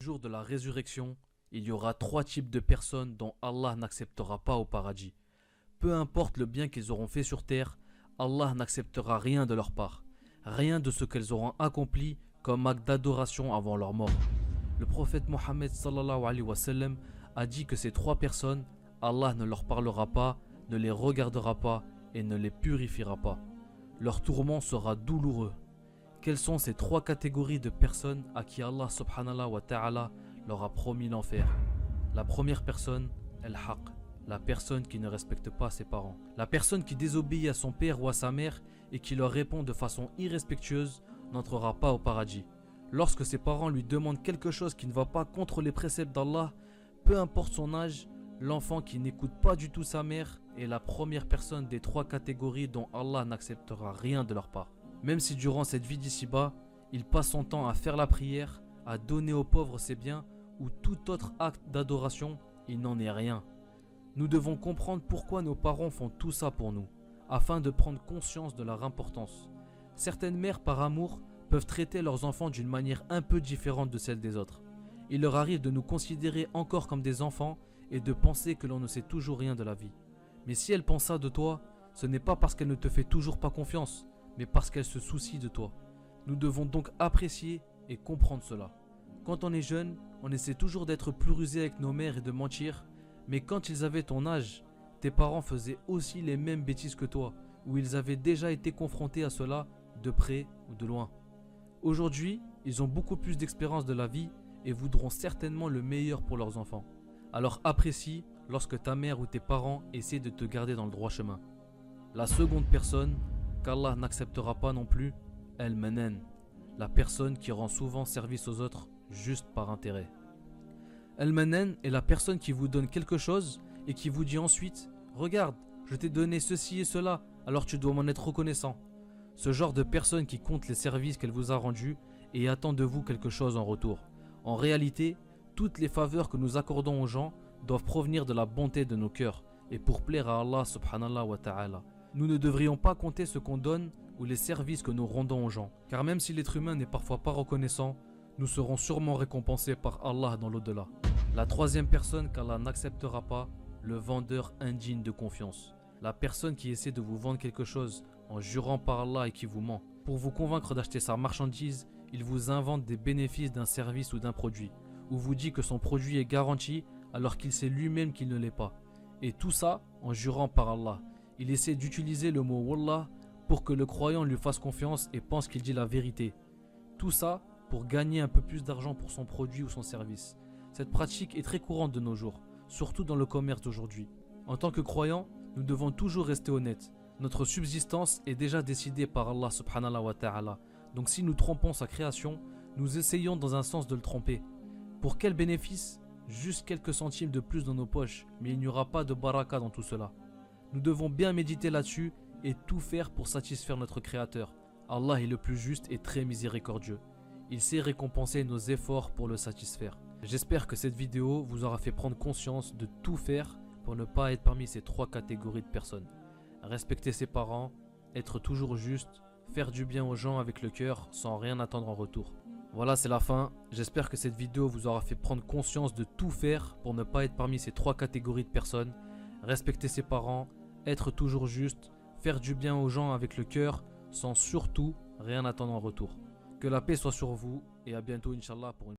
Jour de la résurrection, il y aura trois types de personnes dont Allah n'acceptera pas au paradis. Peu importe le bien qu'ils auront fait sur terre, Allah n'acceptera rien de leur part, rien de ce qu'elles auront accompli comme acte d'adoration avant leur mort. Le prophète Mohammed sallallahu alayhi wa sallam a dit que ces trois personnes, Allah ne leur parlera pas, ne les regardera pas et ne les purifiera pas. Leur tourment sera douloureux. Quelles sont ces trois catégories de personnes à qui Allah subhanahu wa ta'ala leur a promis l'enfer? La première personne, el-haq, la personne qui ne respecte pas ses parents. La personne qui désobéit à son père ou à sa mère et qui leur répond de façon irrespectueuse n'entrera pas au paradis. Lorsque ses parents lui demandent quelque chose qui ne va pas contre les préceptes d'Allah, peu importe son âge, l'enfant qui n'écoute pas du tout sa mère est la première personne des trois catégories dont Allah n'acceptera rien de leur part. Même si durant cette vie d'ici-bas, il passe son temps à faire la prière, à donner aux pauvres ses biens ou tout autre acte d'adoration, il n'en est rien. Nous devons comprendre pourquoi nos parents font tout ça pour nous, afin de prendre conscience de leur importance. Certaines mères, par amour, peuvent traiter leurs enfants d'une manière un peu différente de celle des autres. Il leur arrive de nous considérer encore comme des enfants et de penser que l'on ne sait toujours rien de la vie. Mais si elle pense ça de toi, ce n'est pas parce qu'elle ne te fait toujours pas confiance, mais parce qu'elle se soucie de toi. Nous devons donc apprécier et comprendre cela. Quand on est jeune, on essaie toujours d'être plus rusé avec nos mères et de mentir, mais quand ils avaient ton âge, tes parents faisaient aussi les mêmes bêtises que toi, ou ils avaient déjà été confrontés à cela de près ou de loin. Aujourd'hui, ils ont beaucoup plus d'expérience de la vie et voudront certainement le meilleur pour leurs enfants. Alors apprécie lorsque ta mère ou tes parents essaient de te garder dans le droit chemin. La seconde personne qu'Allah n'acceptera pas non plus, el-manen, la personne qui rend souvent service aux autres juste par intérêt. El-manen est la personne qui vous donne quelque chose et qui vous dit ensuite « Regarde, je t'ai donné ceci et cela, alors tu dois m'en être reconnaissant ». Ce genre de personne qui compte les services qu'elle vous a rendus et attend de vous quelque chose en retour. En réalité, toutes les faveurs que nous accordons aux gens doivent provenir de la bonté de nos cœurs et pour plaire à Allah subhanahu wa ta'ala. Nous ne devrions pas compter ce qu'on donne ou les services que nous rendons aux gens, car même si l'être humain n'est parfois pas reconnaissant, nous serons sûrement récompensés par Allah dans l'au-delà. La troisième personne qu'Allah n'acceptera pas, le vendeur indigne de confiance. La personne qui essaie de vous vendre quelque chose en jurant par Allah et qui vous ment. Pour vous convaincre d'acheter sa marchandise, il vous invente des bénéfices d'un service ou d'un produit, ou vous dit que son produit est garanti alors qu'il sait lui-même qu'il ne l'est pas. Et tout ça en jurant par Allah. Il essaie d'utiliser le mot Wallah pour que le croyant lui fasse confiance et pense qu'il dit la vérité. Tout ça pour gagner un peu plus d'argent pour son produit ou son service. Cette pratique est très courante de nos jours, surtout dans le commerce d'aujourd'hui. En tant que croyant, nous devons toujours rester honnêtes. Notre subsistance est déjà décidée par Allah subhanahu wa ta'ala. Donc si nous trompons sa création, nous essayons dans un sens de le tromper. Pour quel bénéfice? Juste quelques centimes de plus dans nos poches, mais il n'y aura pas de baraka dans tout cela. Nous devons bien méditer là-dessus et tout faire pour satisfaire notre Créateur. Allah est le plus juste et très miséricordieux. Il sait récompenser nos efforts pour le satisfaire. J'espère que cette vidéo vous aura fait prendre conscience de tout faire pour ne pas être parmi ces trois catégories de personnes. Respecter ses parents, être toujours juste, faire du bien aux gens avec le cœur sans rien attendre en retour. Voilà, c'est la fin. J'espère que cette vidéo vous aura fait prendre conscience de tout faire pour ne pas être parmi ces trois catégories de personnes. Respecter ses parents, être toujours juste, faire du bien aux gens avec le cœur sans surtout rien attendre en retour. Que la paix soit sur vous et à bientôt Inch'Allah pour une